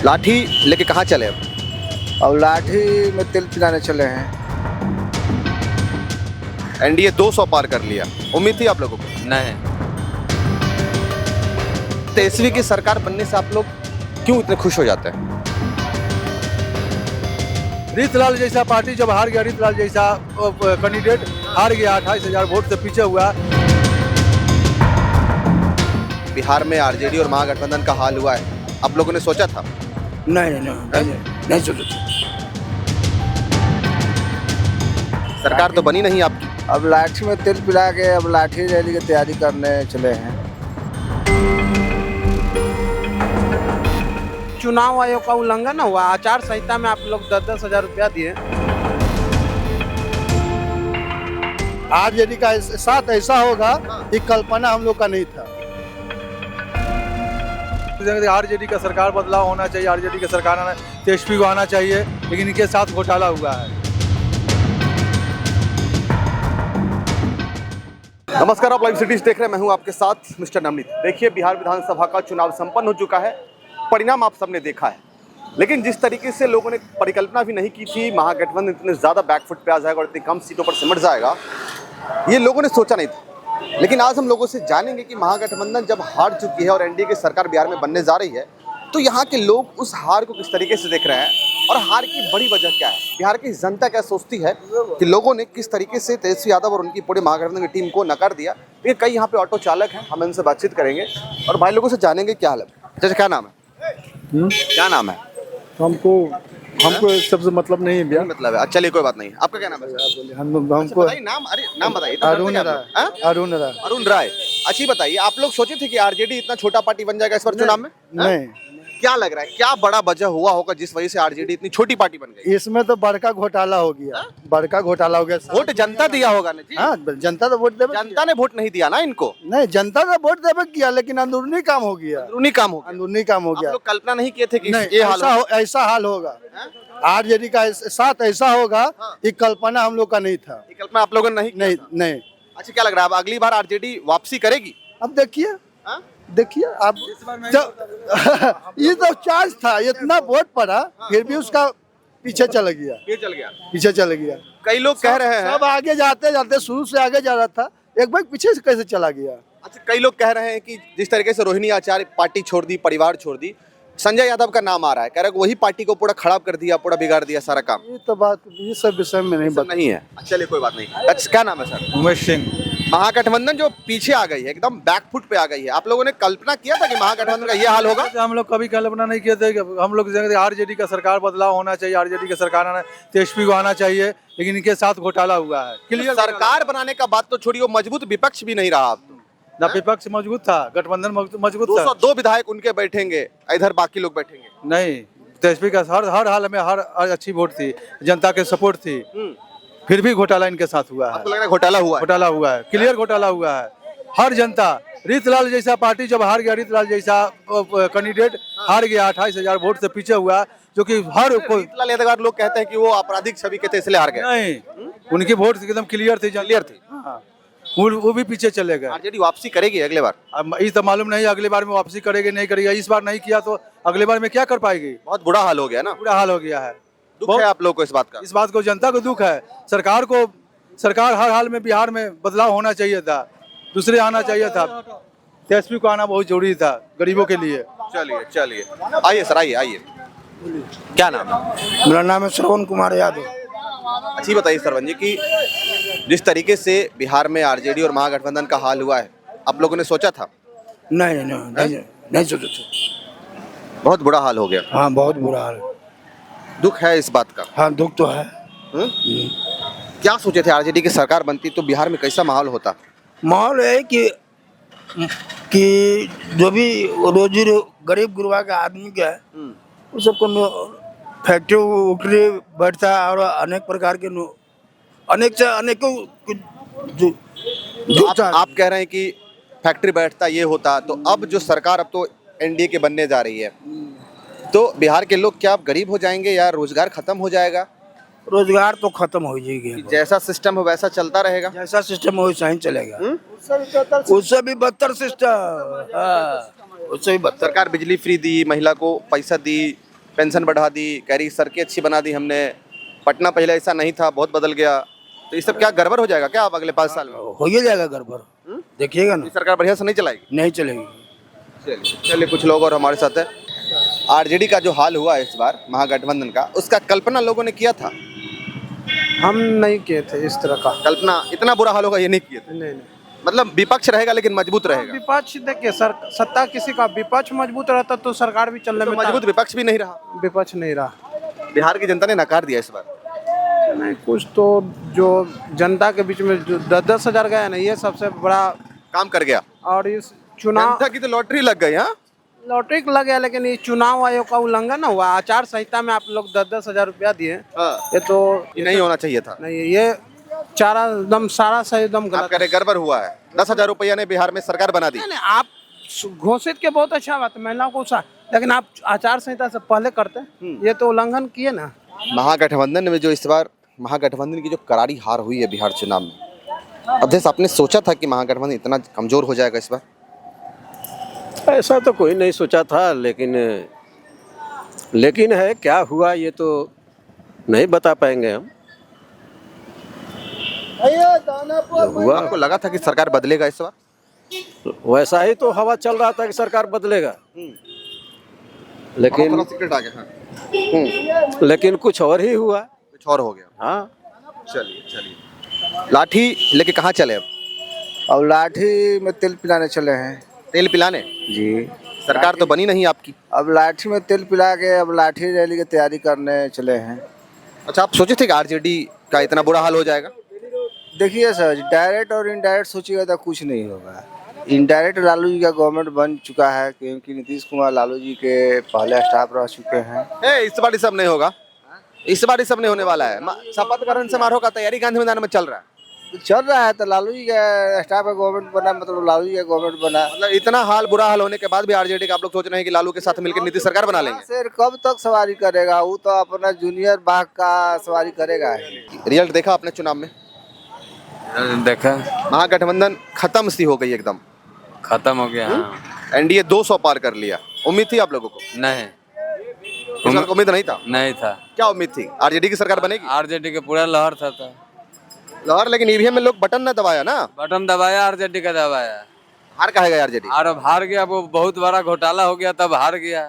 लाठी लेके कहाँ चले अब? अब लाठी में तेल पिलाने चले हैं। एनडीए 200 पार कर लिया, उम्मीद थी आप लोगों को? नहीं। तेजस्वी की सरकार बनने से आप लोग क्यों इतने खुश हो जाते हैं? रीतलाल जैसा पार्टी जब हार गया, रीतलाल जैसा कैंडिडेट हार गया, 28,000 वोट से पीछे हुआ। बिहार में आरजेडी और महागठबंधन का हाल हुआ है, आप लोगों ने सोचा था? नहीं सोचा। सरकार तो बनी नहीं आपकी। अब लाठी में तेल पिला के अब लाठी रैली की तैयारी करने चले हैं। चुनाव आयोग का उल्लंघन हुआ, आचार संहिता में आप लोग 10-10 हजार रुपया दिए। आरजेडी का साथ ऐसा होगा कि कल्पना हम लोग का नहीं था। आरजेडी का सरकार बदलाव होना चाहिए, आरजेडी का सरकार आना, तेजस्वी को आना चाहिए, लेकिन इनके साथ घोटाला हुआ है। नमस्कार, आप लाइव सिटीज देख रहे हैं, मैं हूं आपके साथ मिस्टर नवनीत। देखिए, बिहार विधानसभा का चुनाव संपन्न हो चुका है, परिणाम आप सबने देखा है। लेकिन जिस तरीके से लोगों ने परिकल्पना भी नहीं की थी महागठबंधन इतने ज़्यादा बैकफुट पे आ जाएगा और इतनी कम सीटों पर सिमट जाएगा, ये लोगों ने सोचा नहीं था। लेकिन आज हम लोगों से जानेंगे कि महागठबंधन जब हार चुकी है और एनडीए की सरकार बिहार में बनने जा रही है, तो यहाँ के लोग उस हार को किस तरीके से देख रहे हैं और हार की बड़ी वजह क्या है, बिहार की जनता क्या सोचती है कि लोगों ने किस तरीके से तेजस्वी यादव और उनकी पूरी महागठबंधन की टीम को नकार दिया। लेकिन कई यहाँ पे ऑटो चालक हैं, हम इनसे बातचीत करेंगे और भाई लोगों से जानेंगे क्या हाल है। जैसे क्या नाम है? क्या नाम है? हमको सबसे मतलब नहीं है भैया। मतलब है, चलिए कोई बात नहीं। आपका क्या नाम है? हमको बताइए नाम। अरे नाम बताइए। अरुण राय। अरुण राय। अच्छी बताइए, आप लोग सोचे थे कि आरजेडी इतना छोटा पार्टी बन जाएगा इस बार चुनाव में? नहीं। क्या लग रहा है, क्या बड़ा वजह हुआ होगा जिस वजह से आरजेडी इतनी छोटी पार्टी बन गई? इसमें तो बड़का घोटाला हो गया। बड़का घोटाला हो गया। वोट जनता दिया होगा ना जी? हाँ, जनता तो वोट देवे। जनता ने वोट नहीं दिया ना इनको? नहीं, जनता तो वोट देवे किया, लेकिन अंदरूनी काम हो गया। अंदरूनी काम हो गया। अंदरूनी काम हो आप गया। लोग कल्पना नहीं किए थे कि नहीं, ये हाल होगा? ऐसा हाल होगा। आरजेडी का साथ ऐसा होगा कि कल्पना हम लोग का नहीं था। ये कल्पना आप लोगों ने नहीं? नहीं। अच्छा, क्या लग रहा है अब अगली बार आरजेडी वापसी करेगी? अब देखिए आप ये तो चार्ज था, इतना वोट पड़ा, फिर भी उसका पीछे चला गया। पीछे चला गया। कई लोग कह रहे हैं, सब आगे जाते जाते शुरू से आगे जा रहा था, एक बार पीछे से कैसे चला गया। अच्छा, कई लोग कह रहे हैं कि जिस तरीके से रोहिणी आचार्य पार्टी छोड़ दी, परिवार छोड़ दी, संजय यादव का नाम आ रहा है, कह रहे हैं वही पार्टी को पूरा खराब कर दिया, पूरा बिगाड़ दिया सारा काम। ये तो बात, ये सब विषय में नहीं बता। नहीं है। चलिए कोई बात नहीं। अच्छा, क्या नाम है सर? उमेश सिंह। महागठबंधन जो पीछे आ गई है, एकदम बैकफुट पे आ गई है, आप लोगों ने कल्पना किया था कि महागठबंधन का ये हाल होगा? हम लोग कभी कल्पना नहीं किए थे कि हम लोग आरजेडी का सरकार बदलाव होना चाहिए, आरजेडी का सरकार आना, तेजस्वी को आना चाहिए, लेकिन इनके साथ घोटाला हुआ है। क्लियर। सरकार बनाने का बात तो छोड़िए, मजबूत विपक्ष भी नहीं रहा अब तो। ना विपक्ष मजबूत था, गठबंधन मजबूत था। 202 विधायक उनके बैठेंगे, इधर बाकी लोग बैठेंगे। नहीं, तेजस्वी का हर हाल में हर अच्छी वोट थी, जनता के सपोर्ट थी, फिर भी घोटाला इनके साथ हुआ है। आपको लग रहा है घोटाला हुआ है? घोटाला हुआ है, क्लियर घोटाला हुआ है। हर जनता, रीतलाल जैसा पार्टी जब हार गया, रीतलाल जैसा कैंडिडेट हार गया, 28,000 वोट से पीछे हुआ, जो कि हर कोई लोग कहते हैं कि वो आपराधिक छवि के थे इसलिए हार गए। नहीं, उनकी वोट एकदम क्लियर थी। हाँ, वो भी पीछे चले गए। आरजेडी वापसी करेगी अगले बार? अब ये तो मालूम नहीं अगले बार में वापसी करेगी नहीं करेगी। इस बार नहीं किया तो अगले बार में क्या कर पाएगी? बहुत बुरा हाल हो गया ना? बुरा हाल हो गया है। दुख है आप लोग को इस बात का? इस बात को जनता को दुख है। सरकार हर हाल में बिहार में बदलाव होना चाहिए था, दूसरे आना चाहिए था, तेजस्वी को आना बहुत जरूरी था गरीबों के लिए। चलिए आइए सर, आइए। क्या नाम है? मेरा नाम है श्रवण कुमार यादव। अच्छी बताइए सरवन जी कि जिस तरीके से बिहार में आरजेडी और महागठबंधन का हाल हुआ है, आप लोगों ने सोचा था? नहीं सोचा था। बहुत बुरा हाल हो गया। हाँ, बहुत बुरा हाल। दुख है इस बात का? हाँ, दुख तो है। क्या सोचे थे आरजेडी की सरकार बनती तो बिहार में कैसा माहौल होता? माहौल है कि जो भी रोजी गरीब गुरबा का आदमी का है, उस सबको फैक्ट्री उकड़ी बैठता है और अनेक प्रकार के अनेकों आप कह रहे हैं कि फैक्ट्री बैठता ये होता, तो अब जो सरकार अब तो एनडीए के बनने जा रही है, तो बिहार के लोग क्या अब गरीब हो जाएंगे या रोजगार खत्म हो जाएगा? रोजगार तो खत्म हो जाएगी। जैसा सिस्टम हो वैसा चलता रहेगा? जैसा सिस्टम हो वैसा ही चलेगा। उससे भी बदतर सिस्टम। उससे भी बदतर। सरकार बिजली फ्री दी, महिला को पैसा दी, पेंशन बढ़ा दी, कह रही सड़कें अच्छी बना दी हमने, पटना पहले ऐसा नहीं था, बहुत बदल गया। तो ये सब क्या गड़बड़ हो जाएगा क्या अब अगले 5 साल में? हो ही जाएगा गड़बड़, देखिएगा ना, ये सरकार बढ़िया से नहीं चलाएगी। नहीं चलेगी। चलिए कुछ लोग और हमारे साथ है। आरजेडी का जो हाल हुआ है इस बार महागठबंधन का, उसका कल्पना लोगों ने किया था? हम नहीं किए थे इस तरह का। कल्पना इतना बुरा हाल होगा ये नहीं किए थे। नहीं। मतलब विपक्ष रहेगा लेकिन मजबूत रहेगा। विपक्ष देखिए सर, सत्ता किसी का, विपक्ष मजबूत रहता तो सरकार भी चलने तो में मजबूत विपक्ष भी नहीं रहा, विपक्ष नहीं रहा। बिहार की जनता ने नकार दिया इस बार। नहीं, कुछ तो जो जनता के बीच में जो 10-10 हजार गया ना, ये सबसे बड़ा काम कर गया। और इस चुनाव जनता की तो लॉटरी लग गई। हाँ, लॉटरी लग गया, लेकिन ये चुनाव आयोग का उल्लंघन हुआ। आचार संहिता में आप लोग 10-10 हजार रुपया दिए, ये तो ये नहीं होना चाहिए था। नहीं, ये चारा एकदम सारा सही एकदम आप गलत। कह रहे गड़बड़ हुआ है। 10,000 रुपया ने बिहार में सरकार बना दी। नहीं, आप घोषित के बहुत अच्छा बात है महिलाओं को लेकिन आप आचार संहिता से पहले करते, ये तो उल्लंघन किए ना। महागठबंधन में जो इस बार महागठबंधन की जो करारी हार हुई है बिहार चुनाव में, अध्यक्ष आपने सोचा था कि महागठबंधन इतना कमजोर हो जाएगा इस बार? ऐसा तो कोई नहीं सोचा था, लेकिन है क्या हुआ ये तो नहीं बता पाएंगे हम। जो हुआ आपको लगा था कि सरकार बदलेगा इस बार? वैसा ही तो हवा चल रहा था कि सरकार बदलेगा, लेकिन थोड़ा सीक्रेट आ गया। हाँ। लेकिन कुछ और ही हुआ। कुछ और हो गया। हाँ, चलिए लाठी लेके कहाँ चले अब? अब लाठी में तेल पिलाने चले हैं तेल पिलाने? जी। सरकार तो बनी नहीं आपकी। अब लाठी में तेल पिला के अब लाठी रैली की तैयारी करने चले हैं। अच्छा, आप सोचे थे कि आरजेडी का इतना बुरा हाल हो जाएगा? देखिए सर, डायरेक्ट और इनडायरेक्ट सोचिएगा तो कुछ नहीं होगा। इनडायरेक्ट लालू जी का गवर्नमेंट बन चुका है, क्योंकि नीतीश कुमार लालू जी के पहले स्टाफ रह चुके हैं। इस बार ये सब नहीं होगा, इस बार ये सब नहीं होने वाला है। शपथ ग्रहण समारोह का तैयारी गांधी मैदान में चल रहा है। तो लालू जी का स्टाफ का गवर्नमेंट बना, मतलब लालू जी का गवर्नमेंट बना। मतलब इतना हाल बुरा हाल होने के बाद भी आरजेडी का आप लोग सोच रहे हैं कि लालू के साथ मिलकर नीतीश सरकार बना लेंगे? सर कब तक सवारी करेगा, वो तो अपना जूनियर बाघ का सवारी करेगा। रिजल्ट देखा आपने चुनाव में? देखा, महागठबंधन खत्म सी हो गई एकदम, खत्म हो गया। हाँ। एनडीए 200 पार कर लिया। उम्मीद थी आप लोगों को? नहीं, इस बार उम्मीद नहीं था? नहीं था। क्या उम्मीद थी? आरजेडी की सरकार बनेगी? आरजेडी के पूरा लहर था लहर, लेकिन ईवीएम में लोग बटन ना दबाया ना। बटन दबाया, आरजेडी का दबाया, हार कहा गया आरजेडी। और अब हार गया। वो बहुत बड़ा घोटाला हो गया, तब हार गया।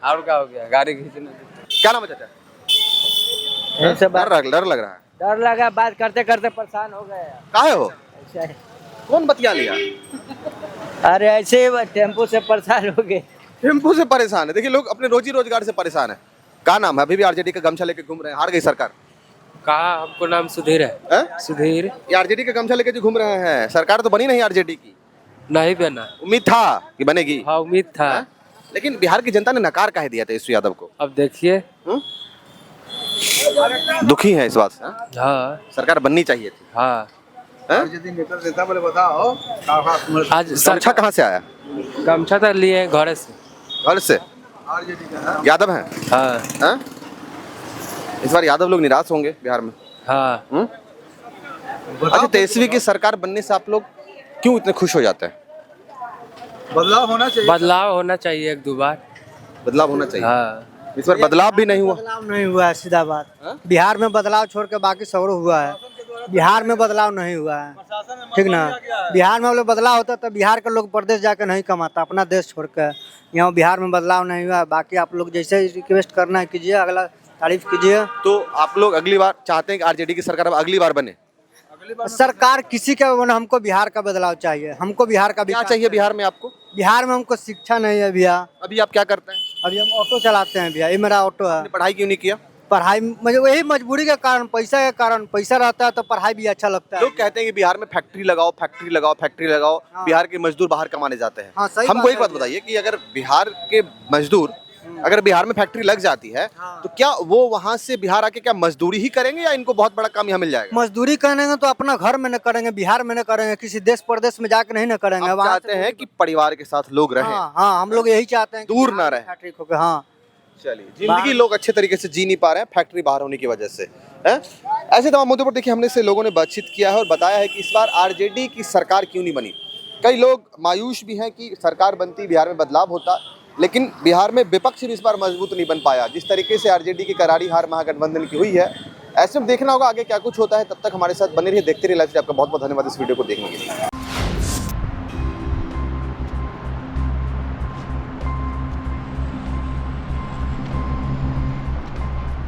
और क्या हो गया, गाड़ी खींचने। क्या नाम है चाचा? डर लग रहा है। डर लगा, बात करते करते परेशान हो गए। काहे हो? ऐसा है। कौन बतिया लिया? अरे ऐसे ही टेम्पो से परेशान हो गए। टेम्पो से परेशान है? देखिए, लोग अपने रोजी रोजगार से परेशान है। क्या नाम है? अभी भी आरजेडी का गमछा लेके घूम रहे हैं। हार गई सरकार। कहा हमको नाम सुधीर है। सुधीर ये आरजेडी का गमछा लेके जो घूम रहे हैं, सरकार तो बनी नहीं आरजेडी की। नहीं बना। उम्मीद था कि बनेगी। हाँ, उम्मीद था। लेकिन बिहार की जनता ने नकार काहे दिया तेजस्वी यादव को? अब देखिए। दुखी है इस बात से? हाँ, सरकार बननी चाहिए थी। हाँ। बताओ आज गमछा कहाँ से आया? गमछा तो लिए घर से। घर से? यादव हैं? हाँ, हाँ? इस बार यादव लोग निराश होंगे बिहार में। हाँ। अच्छा, तेजस्वी की सरकार बनने से आप लोग क्यों इतने खुश हो जाते हैं? बदलाव होना चाहिए। बदलाव होना चाहिए 1-2 बार। बदलाव होना चाहिए। हाँ। इस बार बदलाव भी नहीं हुआ। बदलाव नहीं हुआ है, सीधा बात। बिहार में बदलाव छोड़ के बाकी सगरो हुआ है, बिहार में बदलाव नहीं हुआ है। ठीक ना? बिहार में बदलाव होता तो बिहार के लोग प्रदेश जाकर नहीं कमाता, अपना देश छोड़ कर। यहाँ बिहार में बदलाव नहीं हुआ। बाकी आप लोग जैसे रिक्वेस्ट करना है कीजिए, अगला तारीफ कीजिए। तो आप लोग अगली बार चाहते हैं कि आरजेडी की सरकार अब अगली बार बने? सरकार किसी का बना, हमको बिहार का बदलाव चाहिए। हमको बिहार का क्या चाहिए बिहार में आपको? बिहार में हमको शिक्षा नहीं है भैया। अभी आप क्या करते हैं? अभी हम ऑटो चलाते हैं भैया, ये मेरा ऑटो है। आपने पढ़ाई क्यों नहीं किया? पढ़ाई मुझे वही मजबूरी के कारण, पैसा के कारण। पैसा रहता है तो पढ़ाई भी अच्छा लगता है। लोग कहते हैं कि बिहार में फैक्ट्री लगाओ, फैक्ट्री लगाओ, फैक्ट्री लगाओ। हाँ। बिहार के मजदूर बाहर कमाने जाते हैं। हाँ, सही हमको बात एक बात है। बताइए कि अगर बिहार के मजदूर, अगर बिहार में फैक्ट्री लग जाती है, हाँ। तो क्या वो वहाँ से बिहार आके क्या मजदूरी ही करेंगे या इनको बहुत बड़ा काम यहाँ मिल जाएगा? मजदूरी करेंगे तो अपना घर में न करेंगे, बिहार में न करेंगे, किसी देश प्रदेश में जाकर नहीं न करेंगे। आप वहाँ चाहते हैं कि परिवार के साथ लोग रहें, हाँ हाँ, हम लोग यही चाहते हैं कि दूर बिहार ना में रहे। फैक्ट्री खोके। हाँ, चलिए, जिंदगी लोग अच्छे तरीके से जी नहीं पा रहे हैं फैक्ट्री बाहर होने की वजह से, हैं? ऐसे तमाम मुद्दों पर देखिए हमने से लोगों ने बातचीत किया है और बताया है कि इस बार आरजेडी की सरकार क्यों नहीं बनी। कई लोग मायूस भी हैं कि सरकार बनती, बिहार में बदलाव होता, लेकिन बिहार में विपक्ष भी इस बार मजबूत नहीं बन पाया। जिस तरीके से आरजेडी की करारी हार महागठबंधन की हुई है, ऐसे में देखना होगा आगे क्या कुछ होता है। तब तक हमारे साथ बने रहिए, देखते रहिए लाइव। आपका बहुत बहुत धन्यवाद इस वीडियो को देखने के लिए।